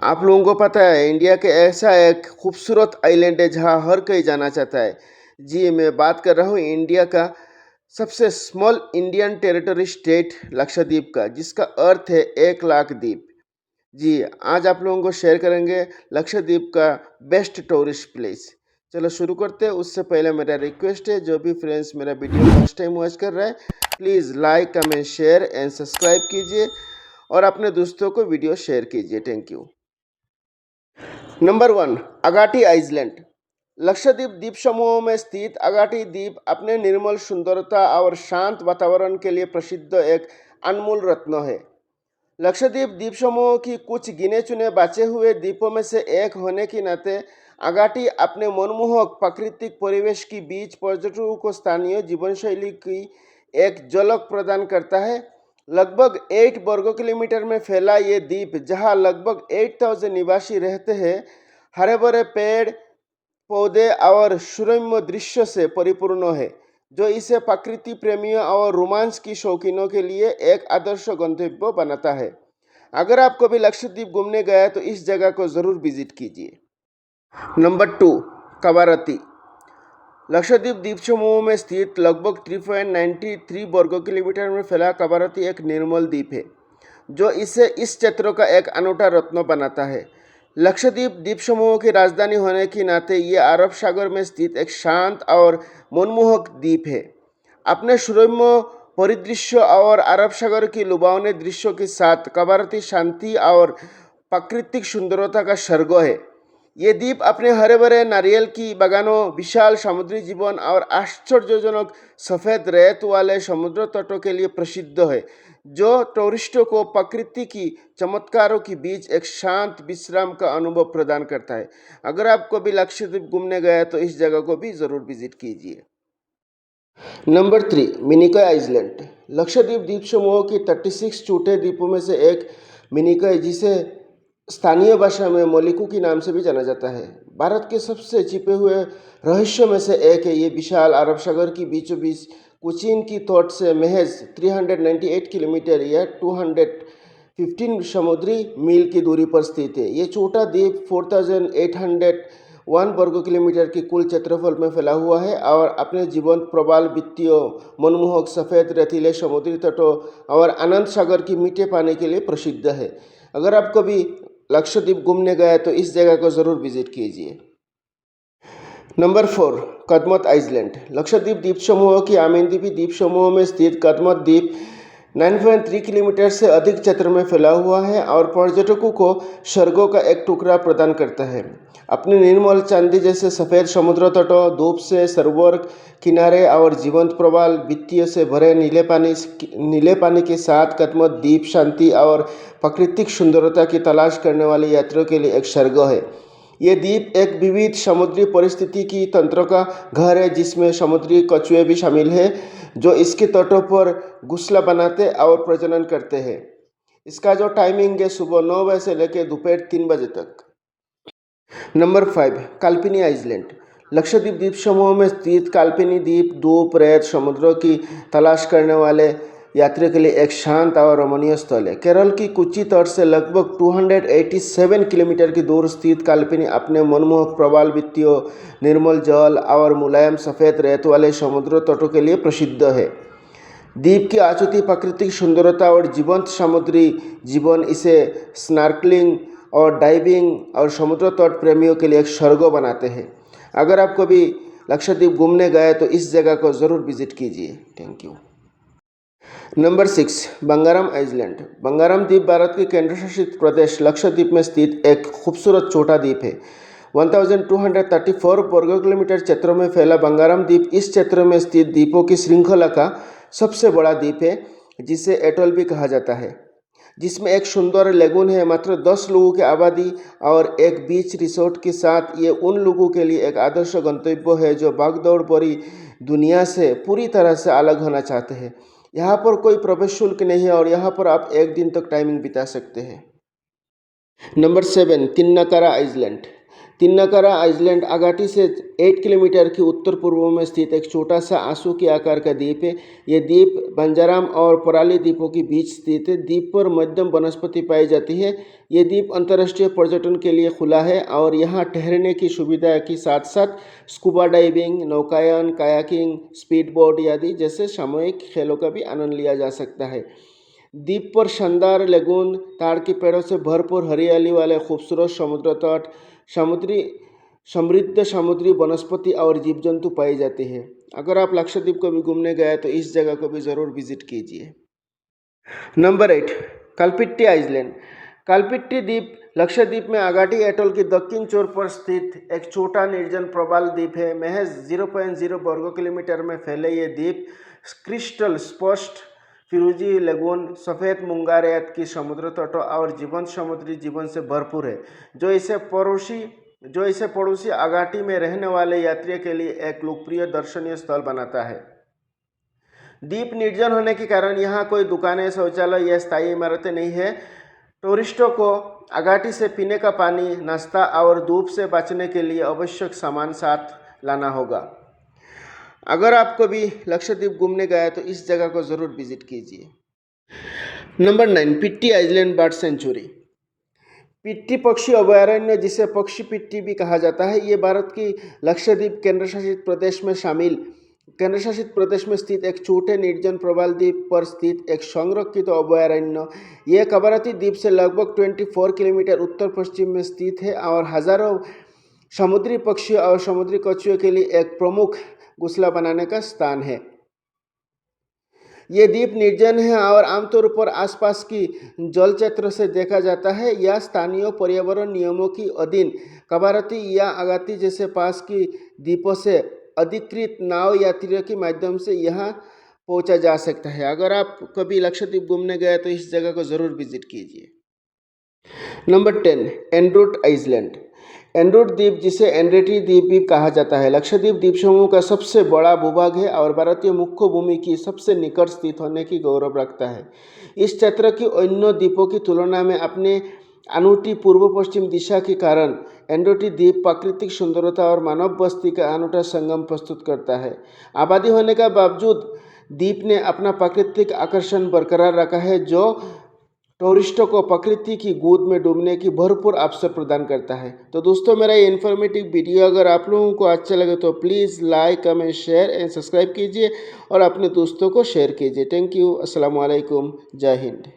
आप लोगों को पता है इंडिया के ऐसा एक खूबसूरत आइलैंड है जहाँ हर कोई जाना चाहता है। जी, मैं बात कर रहा हूँ इंडिया का सबसे small Indian territory state Lakshadweep का, जिसका अर्थ है 1 लाख द्वीप। जी, आज आप लोगों को शेयर करेंगे लक्षद्वीप का बेस्ट टूरिस्ट प्लेस। चलो शुरू करते हैं। उससे पहले मेरा रिक्वेस्ट है, जो भी फ्रेंड्स मेरा वीडियो फर्स्ट टाइम वॉच कर रहे हैं, please like comment share and subscribe कीजिए और अपने दोस्तों को वीडियो शेयर कीजिए। Thank you. Number 1, Agatti island. Lakshadweep द्वीप समूह में स्थित अगाटी द्वीप अपने निर्मल सुंदरता और शांत वातावरण के लिए प्रसिद्ध एक अनमोल रत्न है। लक्षद्वीप द्वीप समूह की कुछ गिने चुने बचे हुए द्वीपों में से एक होने के नाते अगाटी अपने मनमोहक प्राकृतिक परिवेश के बीच पर्यटकों को स्थानीय जीवनशैली की एक झलक प्रदान करता है। लगभग 8 वर्ग किलोमीटर में फैला ये द्वीप, जहां लगभग 8000 निवासी रहते हैं, हरे भरे पेड़ पौधे और सुरम्य दृश्य से परिपूर्ण है, जो इसे प्रकृति प्रेमियों और रोमांस की शौकीनों के लिए एक आदर्श गंतव्य बनाता है। अगर आप कभी लक्षद्वीप घूमने गए तो इस जगह को ज़रूर विजिट कीजिए। नंबर 2, कवारती। लक्षद्वीप द्वीप समूह में स्थित लगभग 3.93 वर्ग किलोमीटर में फैला कवारती एक निर्मल द्वीप है, जो इसे इस क्षेत्र का एक अनूठा रत्न बनाता है। लक्षद्वीप द्वीप समूह की राजधानी होने के नाते ये अरब सागर में स्थित एक शांत और मनमोहक द्वीप है। अपने सुरम्य परिदृश्य और अरब सागर की लुभावने दृश्यों के साथ कवारती शांति और प्राकृतिक सुंदरता का स्वर्ग है। ये द्वीप अपने हरे भरे नारियल की बागानों, विशाल समुद्री जीवन और आश्चर्यजनक सफ़ेद रेत वाले समुद्र तटों के लिए प्रसिद्ध है, जो टूरिस्टों को प्रकृति की चमत्कारों के बीच एक शांत विश्राम का अनुभव प्रदान करता है। अगर आप कभी लक्षद्वीप घूमने गए तो इस जगह को भी ज़रूर विजिट कीजिए। Number 3, Minicoy island. लक्षद्वीप द्वीप समूह की 36 छोटे द्वीपों में से एक मिनिकॉय, जिसे स्थानीय भाषा में मोलिकू के नाम से भी जाना जाता है, भारत के सबसे छिपे हुए रहस्यों में से एक है। ये विशाल अरब सागर की बीचों बीच कोचीन की तट से महज 398 किलोमीटर या 215 समुद्री मील की दूरी पर स्थित है। ये छोटा द्वीप 4801 वर्ग किलोमीटर की कुल क्षेत्रफल में फैला हुआ है और अपने जीवंत प्रवाल वित्तीय मनमोहक सफ़ेद रेतीले समुद्री तटों और आनंद सागर की मीठे पानी के लिए प्रसिद्ध है। अगर आप कभी लक्षद्वीप घूमने गए तो इस जगह को ज़रूर विजिट कीजिए। Number 4, Kadmat island. लक्षद्वीप द्वीप समूह की आमिनद्वीपी द्वीप समूह में स्थित कदमत द्वीप 9.3 किलोमीटर से अधिक क्षेत्र में फैला हुआ है और पर्यटकों को स्वर्गों का एक टुकड़ा प्रदान करता है। अपने निर्मल चांदी जैसे सफ़ेद समुद्र तटों, धूप से सरोवर किनारे और जीवंत प्रवाल वित्तीय से भरे नीले पानी के साथ कदमत द्वीप शांति और प्राकृतिक सुंदरता की तलाश करने वाले यात्रियों के लिए एक स्वर्ग है। ये द्वीप एक विविध समुद्री परिस्थिति की तंत्र का घर है, जिसमें समुद्री कछुए भी शामिल हैं, जो इसके तटों पर घोंसला बनाते और प्रजनन करते हैं। इसका जो टाइमिंग है सुबह 9 बजे से लेकर दोपहर 3 बजे तक। Number 5, काल्पिनी island. लक्षद्वीप द्वीप समूह में स्थित काल्पिनी द्वीप धूप रेत समुद्रों की तलाश करने वाले यात्रियों के लिए एक शांत और रमणीय स्थल है। केरल की कोच्चि तट से लगभग 287 किलोमीटर की दूर स्थित काल्पिनी अपने मनमोहक प्रवाल वित्तीय निर्मल जल और मुलायम सफ़ेद रेत वाले समुद्र तटों के लिए प्रसिद्ध है। द्वीप की अछूती प्राकृतिक सुंदरता और जीवंत समुद्री जीवन इसे स्नॉर्कलिंग और डाइविंग और समुद्र तट प्रेमियों के लिए एक स्वर्ग बनाते हैं। अगर आप कभी लक्षद्वीप घूमने गए तो इस जगह को ज़रूर विजिट कीजिए। Thank you. Number 6, Bangaram island. Bangaram द्वीप भारत के केंद्र शासित प्रदेश लक्षद्वीप में स्थित एक खूबसूरत छोटा द्वीप है। 1234 वर्ग किलोमीटर क्षेत्र में फैला बंगारम द्वीप इस क्षेत्र में स्थित द्वीपों की श्रृंखला का सबसे बड़ा द्वीप है, जिसे एटोल भी कहा जाता है, जिसमें एक सुंदर लेगून है। मात्र 10 लोगों की आबादी और एक बीच रिसोर्ट के साथ ये उन लोगों के लिए एक आदर्श गंतव्य है जो भागदौड़ भरी दुनिया से पूरी तरह से अलग होना चाहते हैं। यहाँ पर कोई प्रवेश शुल्क नहीं है और यहाँ पर आप एक दिन तक टाइमिंग बिता सकते हैं। Number 7, Thinnakara island. Thinnakara island Agatti से 8 किलोमीटर की उत्तर पूर्व में स्थित एक छोटा सा आंसू के आकार का द्वीप है। यह द्वीप बंजाराम और पराली द्वीपों के बीच स्थित है। द्वीप पर मध्यम वनस्पति पाई जाती है। ये द्वीप अंतर्राष्ट्रीय पर्यटन के लिए खुला है और यहाँ ठहरने की सुविधा के साथ साथ स्कूबा डाइविंग, नौकायन, कायाकिंग, स्पीड बोट आदि जैसे सामूहिक खेलों का भी आनंद लिया जा सकता है। द्वीप पर शानदार लेगून, ताड़ के पेड़ों से भरपूर हरियाली वाले खूबसूरत समुद्र तट, समृद्ध समुद्री वनस्पति और जीव जंतु पाए जाते हैं। अगर आप लक्षद्वीप को भी घूमने गए तो इस जगह को भी ज़रूर विजिट कीजिए। Number 8, कल्पिट्टी island. कल्पिट्टी द्वीप लक्षद्वीप में आगाटी एटोल की दक्षिण छोर पर स्थित एक छोटा निर्जन प्रवाल द्वीप है। महज 0.0 वर्ग किलोमीटर में फैले ये द्वीप क्रिस्टल स्पष्ट फिरोजी लेगून, सफ़ेद मूंगा रेत की समुद्र तटों और जीवंत समुद्री जीवन से भरपूर है, जो इसे पड़ोसी आगाटी में रहने वाले यात्रियों के लिए एक लोकप्रिय दर्शनीय स्थल बनाता है। द्वीप निर्जन होने के कारण यहाँ कोई दुकानें, शौचालय या स्थायी इमारतें नहीं है। टूरिस्टों को आगाटी से पीने का पानी, नाश्ता और धूप से बचने के लिए आवश्यक सामान साथ लाना होगा। अगर आप कभी लक्षद्वीप घूमने गए तो इस जगह को ज़रूर विजिट कीजिए। नंबर 9, पिट्टी आइलैंड बर्ड सेंचुरी। पिट्टी पक्षी अभयारण्य, जिसे पक्षी पिट्टी भी कहा जाता है, ये भारत की लक्षद्वीप केंद्रशासित प्रदेश में स्थित एक छोटे निर्जन प्रवाल द्वीप पर स्थित एक संरक्षित अभयारण्य। यह कवरत्ती द्वीप से लगभग 24 किलोमीटर उत्तर पश्चिम में स्थित है और हजारों समुद्री पक्षियों और समुद्री कछुओं के लिए एक प्रमुख घोंसला बनाने का स्थान है। ये द्वीप निर्जन है और आमतौर पर आसपास की जल क्षेत्र से देखा जाता है या स्थानीय पर्यावरण नियमों की अधीन कवरत्ती या आगाती जैसे पास की द्वीपों से अधिकृत नाव यात्रियों के माध्यम से यहाँ पहुँचा जा सकता है। अगर आप कभी लक्षद्वीप घूमने गए तो इस जगह को ज़रूर विजिट कीजिए। Number 10, Androth island. एंड्रोट द्वीप, जिसे एंड्रेटी द्वीप भी कहा जाता है, लक्षद्वीप द्वीप समूह का सबसे बड़ा भूभाग है और भारतीय मुख्य भूमि की सबसे निकट स्थित होने की गौरव रखता है। इस क्षेत्र की अन्य द्वीपों की तुलना में अपने अनूठी पूर्व पश्चिम दिशा के कारण एंड्रोटी द्वीप प्राकृतिक सुंदरता और मानव बस्ती का अनूठा संगम प्रस्तुत करता है। आबादी होने के बावजूद द्वीप ने अपना प्राकृतिक आकर्षण बरकरार रखा है, जो टूरिस्टों को प्रकृति की गोद में डूबने की भरपूर अवसर प्रदान करता है। तो दोस्तों, मेरा ये इन्फॉर्मेटिव वीडियो अगर आप लोगों को अच्छा लगे तो please like, comment, share and subscribe कीजिए और अपने दोस्तों को शेयर कीजिए। Thank you. अस्सलाम वालेकुम। जय हिंद।